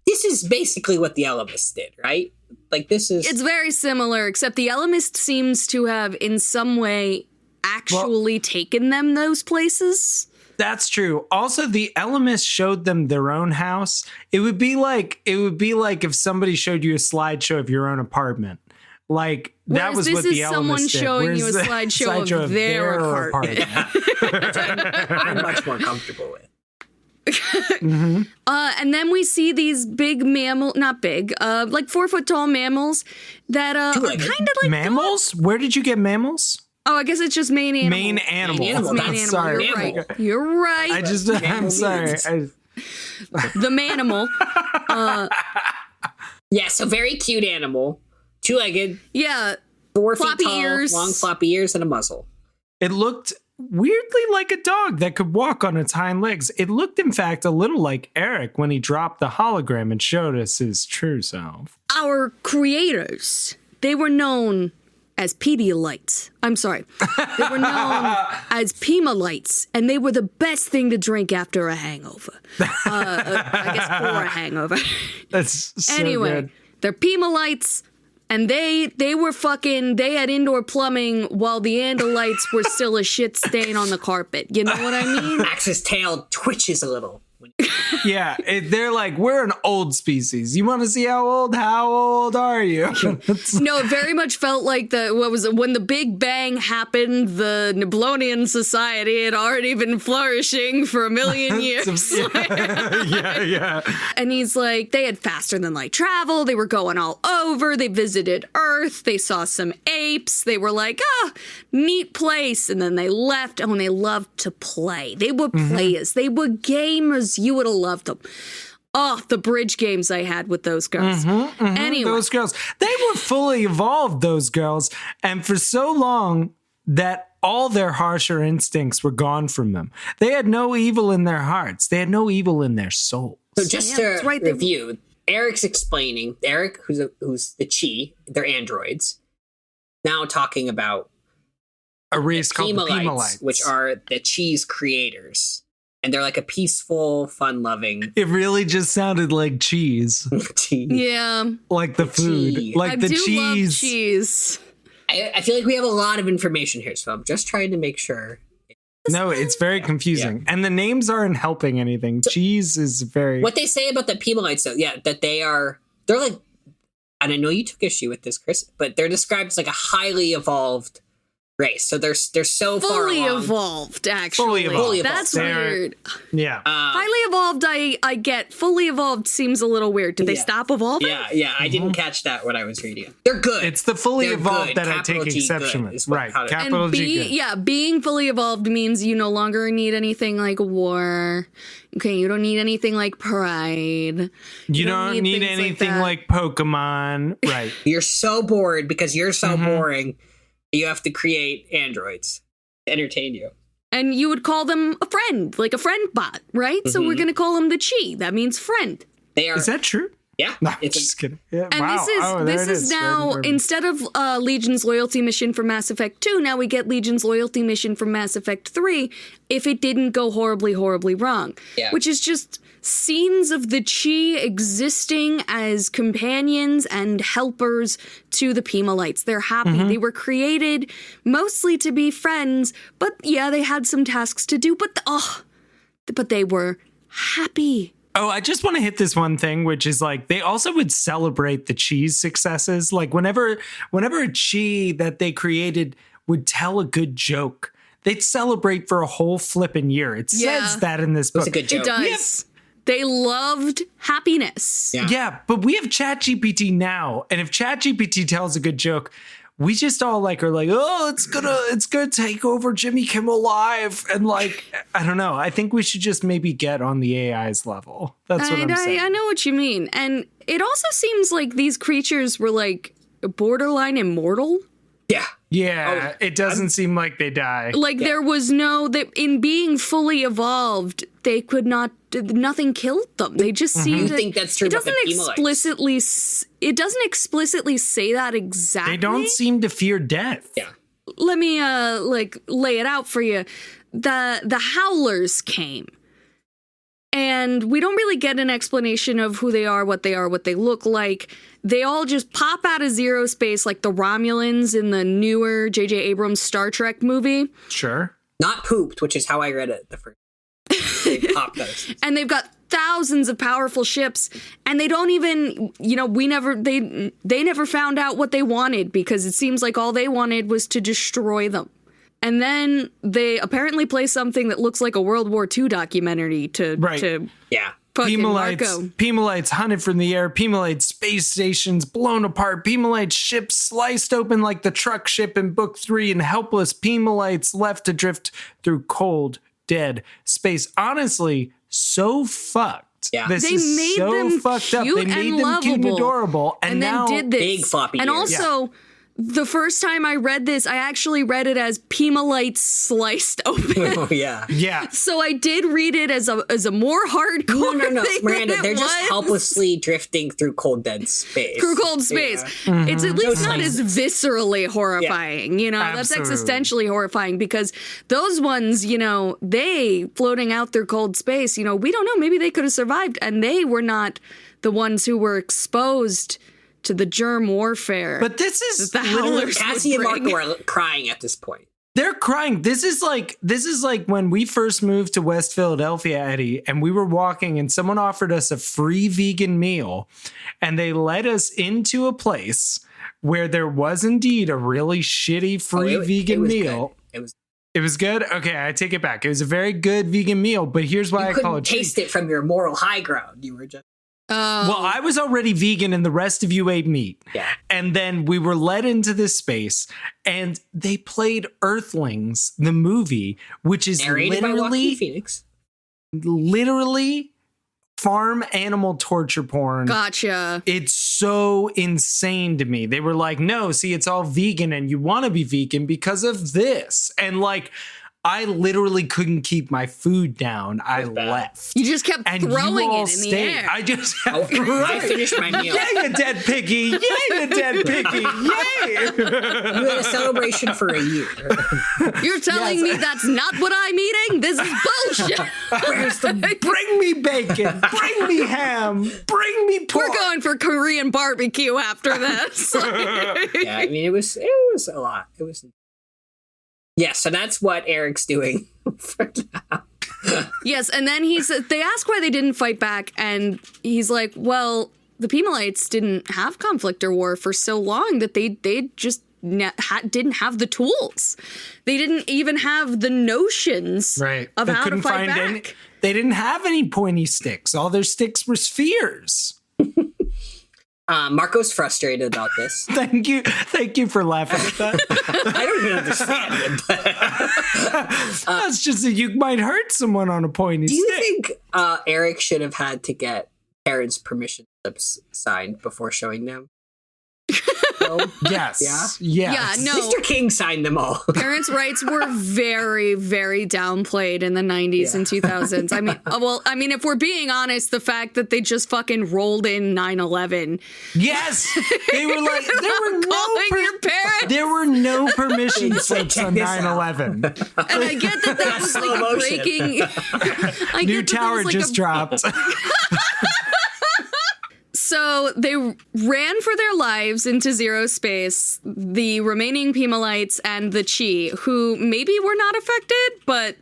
This is basically what the Ellimist did, right? Like, this is... It's very similar, except the Ellimist seems to have, in some way, actually taken them those places. That's true. Also, the Ellimist showed them their own house. It would be like if somebody showed you a slideshow of your own apartment. Like, that was what the Ellimist did. Someone showing you a slideshow of their apartment. I'm much more comfortable with. Mm-hmm. And then we see these big like 4 foot tall mammals that are kind of like mammals. Dogs. Where did you get mammals? Oh, I guess it's just main animal. Main animal. Main animal. Sorry. You're right. I'm sorry. The manimal. Yeah, so very cute animal. 2-legged. Yeah. 4 floppy feet tall, ears. long floppy ears and a muzzle. It looked weirdly like a dog that could walk on its hind legs. It looked, in fact, a little like Erek when he dropped the hologram and showed us his true self. Our creators, they were known as Pedialites. I'm sorry. They were known as Pemalites, and they were the best thing to drink after a hangover. I guess for a hangover. That's so anyway, good. They're Pemalites, and they had indoor plumbing while the Andalites were still a shit stain on the carpet. You know what I mean? Max's tail twitches a little. Yeah, they're like, we're an old species. You want to see how old? How old are you? No, it very much felt like when the Big Bang happened, the Niblonian society had already been flourishing for 1 million years. Yeah. And he's like, they had faster than light travel. They were going all over. They visited Earth. They saw some apes. They were like, neat place. And then they left. And they loved to play. They were players. They were gamers. You would have loved them. Oh, the bridge games I had with those girls. Anyway. Those girls. They were fully evolved, those girls. And for so long that all their harsher instincts were gone from them. They had no evil in their hearts. They had no evil in their souls. So just to review, Erek's explaining, Erek, who's the Chi, they're androids, now talking about a race called the Pemalites, which are the Chi's creators. And they're like a peaceful, fun-loving... It really just sounded like cheese. Yeah. Like the food. Cheese. Like the do cheese. love cheese. I feel like we have a lot of information here, so I'm just trying to make sure. No, it's very confusing. Yeah. And the names aren't helping anything. Cheese is very... What they say about the Pemalites, though, that they're like... and I know you took issue with this, Chris, but they're described as like a highly evolved race. So they're so far Fully along. evolved, actually. Fully evolved. That's They're- weird. Yeah. Highly evolved, I get. Fully evolved seems a little weird. Did they Yeah. stop evolving? Yeah, I didn't catch that when I was reading it. They're good. It's the fully They're evolved good. that I Capital take G exception good with. is what- Right. how to- Capital G good. Being fully evolved means you no longer need anything like war. Okay, you don't need anything like pride. You don't need things anything that. like Pokemon. Right. You're so bored because you're so boring. You have to create androids to entertain you. And you would call them a friend, like a friend bot, right? So we're going to call them the Chi. That means friend. They are. Is that true? Yeah. No, I'm it's just kidding. Yeah, And wow. Oh, there this it is Right now, in there. instead of Legion's loyalty mission from Mass Effect 2, now we get Legion's loyalty mission from Mass Effect 3 if it didn't go horribly, horribly wrong. Yeah. Which is just scenes of the Chi existing as companions and helpers to the Pimalites. They're happy. They were created mostly to be friends, but yeah, they had some tasks to do, but they were happy. Oh, I just want to hit this one thing, which is like they also would celebrate the Chi's successes. Like whenever a Chi that they created would tell a good joke, they'd celebrate for a whole flipping year. It Yeah. says that in this book. a good joke. It does. They loved happiness. Yeah. Yeah, but we have ChatGPT now, and if ChatGPT tells a good joke, we just all like are like, oh, it's gonna take over Jimmy Kimmel Live, and like, I don't know. I think we should just maybe get on the AI's level. That's what I'm saying. I know what you mean. And it also seems like these creatures were like borderline immortal. Yeah. Yeah, it doesn't seem like they die. Like there was that in being fully evolved, they could not, nothing killed them. They just seemed You think that's true It about the doesn't Pimalites? explicitly say that exactly. They don't seem to fear death. Yeah. Let me lay it out for you. The Howlers came. And we don't really get an explanation of who they are, what they look like. They all just pop out of zero space like the Romulans in the newer J.J. Abrams Star Trek movie. Sure. Not pooped, which is how I read it the first. They popped those. And they've got thousands of powerful ships, and they don't even, they never found out what they wanted because it seems like all they wanted was to destroy them. And then they apparently play something that looks like a World War II documentary to Yeah. fucking Marco. Pimalites hunted from the air. Pimalites space stations blown apart. Pimalites ships sliced open like the truck ship in Book 3, and helpless Pimalites left to drift through cold, dead space. Honestly, so fucked. Yeah. This They is made so them fucked up. cute They made and them cute and lovable. adorable, and then now did this. Big floppy And ears. also, the first time I read this, I actually read it as Pimalites sliced open. Oh, yeah. yeah. So I did read it as a more hardcore No. thing Miranda, than they're it just was. helplessly drifting through cold, dead space. Through cold space. Yeah. It's at least Those not things. as viscerally horrifying, that's Absolutely. existentially horrifying because those ones, they floating out through cold space, we don't know, maybe they could have survived and they were not the ones who were exposed to the germ warfare. But this is The literally Howlers Cassie and would bring. Marco are crying at this point. they're crying. This is like when we first moved to West Philadelphia, Eddie, and we were walking and someone offered us a free vegan meal, and they led us into a place where there was indeed a really shitty free vegan was meal. Good. It was good. Okay, I take it back. It was a very good vegan meal, but here's why I call couldn't it cheap. taste it from your moral high ground. You were just Well, I was already vegan and the rest of you ate meat. Yeah. And then we were led into this space and they played Earthlings, the movie, which is narrated by Joaquin literally Phoenix. farm animal torture porn. Gotcha. It's so insane to me. They were like, no, see, it's all vegan and you want to be vegan because of this. And like, I literally couldn't keep my food down. I left. You just kept And throwing you all it in the stayed. air. I just I finished my meal. Yeah, you dead piggy. Yeah, you dead piggy. Yay. We had a celebration for a year. You're telling me that's not what I'm eating? This is bullshit. Bring me bacon. Bring me ham. Bring me pork. We're going for Korean barbecue after this. Yeah, I mean, it was a lot. It was. Yeah, so that's what Erek's doing for now. Yes, and then they ask why they didn't fight back, and he's like, well, the Pimalites didn't have conflict or war for so long that they just didn't have the tools. They didn't even have the notions of how to fight back. They didn't have any pointy sticks. All their sticks were spheres. Marco's frustrated about this. Thank you for laughing at that. I don't even understand it. But, That's just that you might hurt someone on a pointy do stick. you think Erek should have had to get parents' permission slips signed before showing them? No? Yes. Yeah? Yes. Yeah, no. Mr. King signed them all. Parents' rights were very, very downplayed in the 90s and 2000s. I mean, if we're being honest, the fact that they just fucking rolled in 9/11. Yes. They were like, Your parents. there were no permission Just like, slips check on this out. 9/11. And I get that was Slow like motion. breaking. New tower just dropped. So they ran for their lives into zero space, the remaining Pimalites and the Chi, who maybe were not affected, but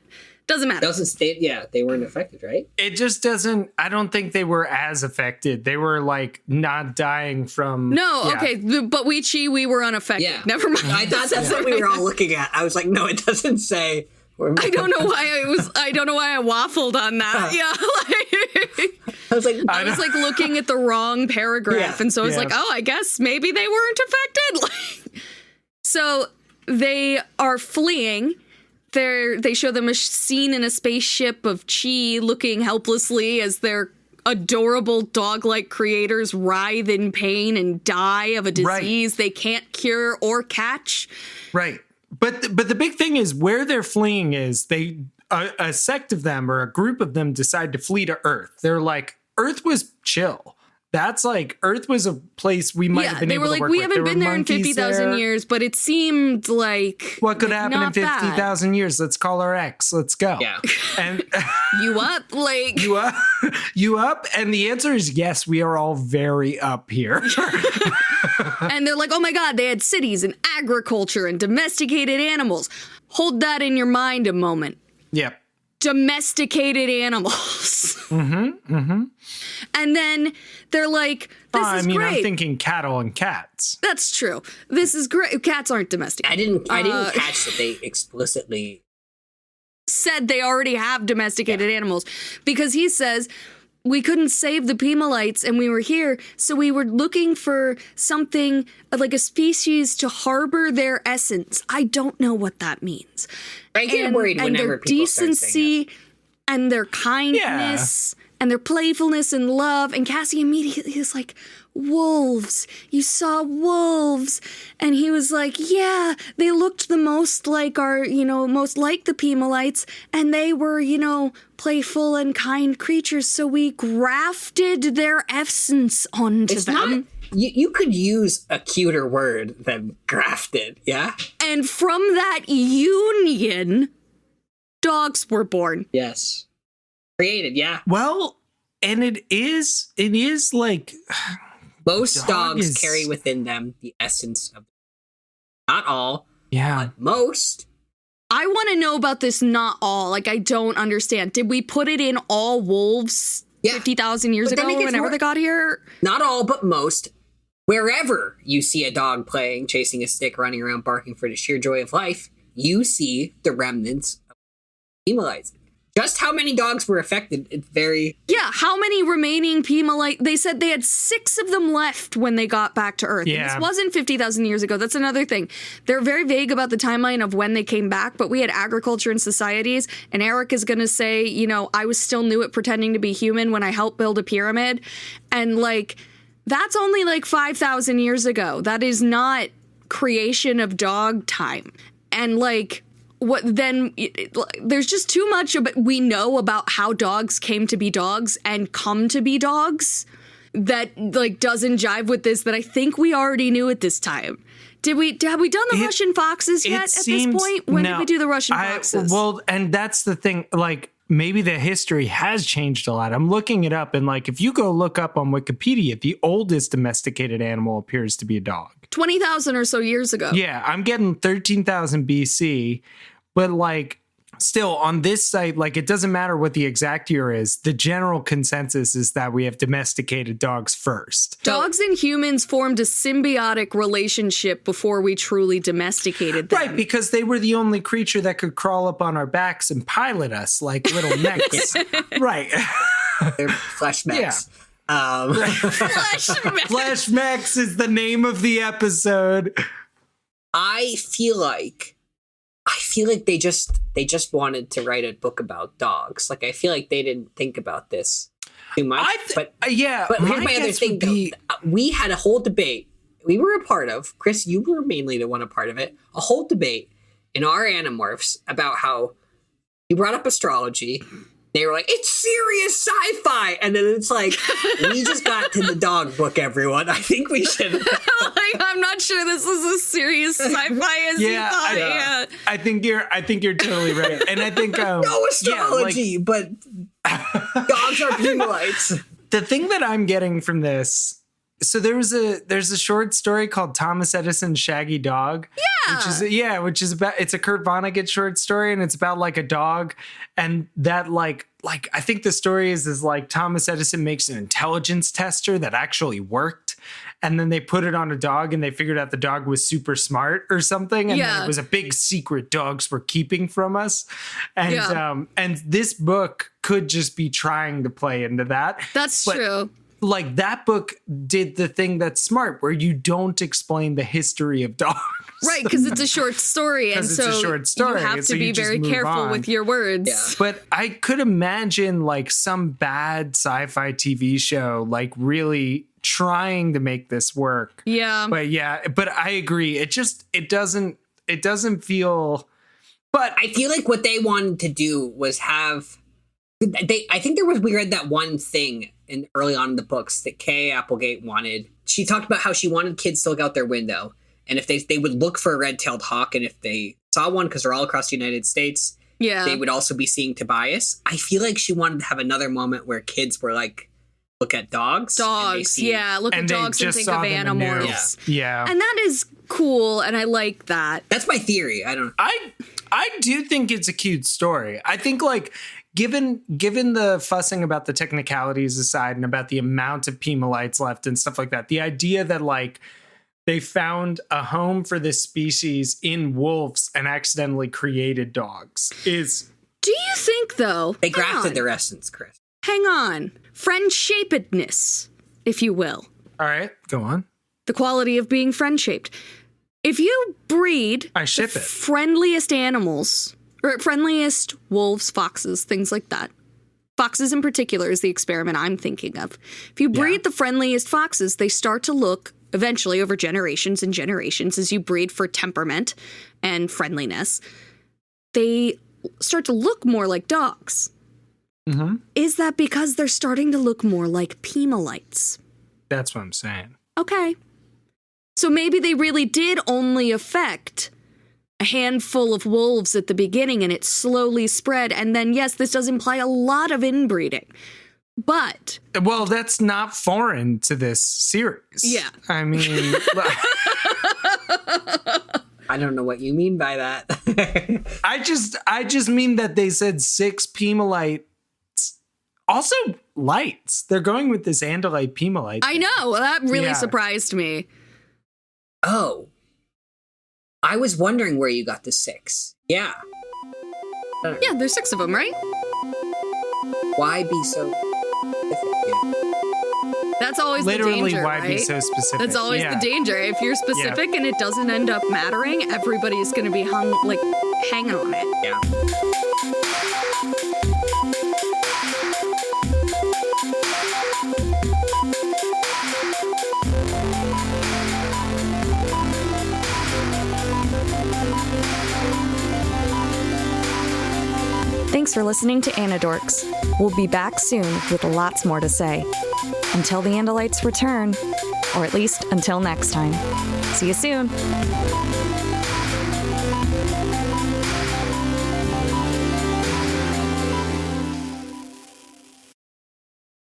doesn't matter. Doesn't state, they weren't affected, right? It just doesn't, I don't think they were as affected. They were like not dying from. No, okay, but we were unaffected. Yeah. Never mind. I thought that's what we were all looking at. I was like, no, it doesn't say. I don't know why I waffled on that. I was like, I was like looking at the wrong paragraph, and so I was like, oh, I guess maybe they weren't affected. So they are fleeing. They show them a scene in a spaceship of Chi looking helplessly as their adorable dog-like creators writhe in pain and die of a disease they can't cure or catch. Right. But the big thing is where they're fleeing is a sect of them or a group of them decide to flee to Earth. They're like, Earth was chill. That's like, Earth was a place we might have been able to work with. We haven't been there in monkeys 50,000 years, but it seemed like what could happen in 50,000 years? Let's call our ex. Let's go. Yeah. And you up? Like you up? And the answer is yes, we are all very up here. And they're like, oh my God, they had cities and agriculture and domesticated animals. Hold that in your mind a moment. Yep. Domesticated animals. And then they're like, this is great. I'm thinking cattle and cats. That's true. This is great. Cats aren't domesticated. I didn't catch that they explicitly said they already have domesticated animals, because he says we couldn't save the Pimalites and we were here, so we were looking for something like a species to harbor their essence. I don't know what that means. I get worried and whenever their people start saying decency and their kindness and their playfulness and love. And Cassie immediately is like, wolves. You saw wolves. And he was like, yeah, they looked the most like most like the Pimalites. And they were, playful and kind creatures. So we grafted their essence onto them. You could use a cuter word than grafted, yeah? And from that union, dogs were born. Yes. Created, yeah. Well, and it is like Most dogs carry within them the essence of, not all, but most. I want to know about this not all. Like, I don't understand. Did we put it in all wolves 50,000 years ago whenever they got here? Not all, but most. Wherever you see a dog playing, chasing a stick, running around, barking for the sheer joy of life, you see the remnants of Pimalites. Just how many dogs were affected? It's very... Yeah, how many remaining Pimalite... They said they had 6 of them left when they got back to Earth. Yeah. And this wasn't 50,000 years ago. That's another thing. They're very vague about the timeline of when they came back, but we had agriculture and societies, and Erek is going to say, I was still new at pretending to be human when I helped build a pyramid. And, that's only, 5,000 years ago. That is not creation of dog time. And, there's just too much we know about how dogs came to be dogs and come to be dogs that doesn't jive with this that I think we already knew at this time. Have we done the Russian foxes yet at this point? When did we do the Russian foxes? Well, and that's the thing, maybe the history has changed a lot. I'm looking it up, and if you go look up on Wikipedia, the oldest domesticated animal appears to be a dog. 20,000 or so years ago. Yeah, I'm getting 13,000 BC. But still on this site, like it doesn't matter what the exact year is. The general consensus is that we have domesticated dogs first. Dogs and humans formed a symbiotic relationship before we truly domesticated them. Right, because they were the only creature that could crawl up on our backs and pilot us like little mechs. Right. They're flesh mechs. Flesh mechs is the name of the episode. I feel like they just wanted to write a book about dogs. Like I feel like they didn't think about this too much. But here's my other thing. We had a whole debate. We were a part of. Chris, you were mainly the one a part of it. A whole debate in our Animorphs about how you brought up astrology. They were like, it's serious sci-fi. And then it's like, we just got to the dog book, everyone. I think we should. I'm not sure this is as serious sci-fi as you thought. Yeah. I think you're totally right. And I think no astrology, but dogs are Pimalites. The thing that I'm getting from this, so there's a short story called Thomas Edison's Shaggy Dog. Which is about, it's a Kurt Vonnegut short story, and it's about like a dog, and that like I think the story is like Thomas Edison makes an intelligence tester that actually worked, and then they put it on a dog and they figured out the dog was super smart or something, and then it was a big secret dogs were keeping from us, and this book could just be trying to play into that. That's true. Like that book did the thing that's smart, where you don't explain the history of dogs. Right, because it's a short story, and so you have to be very careful with your words. Yeah. But I could imagine like some bad sci-fi TV show like really trying to make this work. Yeah. But I agree. It doesn't feel. But I feel like what they wanted to do was have. I think we read that one thing early on in the books that Kay Applegate wanted. She talked about how she wanted kids to look out their window, and if they would look for a red-tailed hawk, and if they saw one, because they're all across the United States, they would also be seeing Tobias. I feel like she wanted to have another moment where kids were like, look at dogs. Look at dogs and think of Animorphs. Yeah. And that is cool, and I like that. That's my theory. I don't know. I do think it's a cute story. I think like given the fussing about the technicalities aside and about the amount of Pimalites left and stuff like that, the idea that like they found a home for this species in wolves and accidentally created dogs is... Do you think, though... They grafted their essence, Chris. Hang on. Friend-shapedness, if you will. All right, go on. The quality of being friend-shaped. If you breed the friendliest animals, or friendliest wolves, foxes, things like that. Foxes in particular is the experiment I'm thinking of. If you breed the friendliest foxes, they start to look, eventually over generations and generations, as you breed for temperament and friendliness, they start to look more like dogs. Mm-hmm. Is that because they're starting to look more like Pimalites? That's what I'm saying. Okay. So maybe they really did only affect a handful of wolves at the beginning, and it slowly spread. And then, yes, this does imply a lot of inbreeding. But... Well, that's not foreign to this series. Yeah. I mean... I don't know what you mean by that. I just mean that they said 6 Pimalites. Also, lights. They're going with this Andalite Pimalite. I know. That really surprised me. Oh. I was wondering where you got the 6. Yeah. Yeah, there's 6 of them, right? Why be so specific? Yeah. That's always Literally, the danger, why right? be so specific? That's always the danger. If you're specific and it doesn't end up mattering, everybody's going to be hanging on it. Yeah. Thanks for listening to Anidorks. We'll be back soon with lots more to say. Until the Andalites return, or at least until next time. See you soon.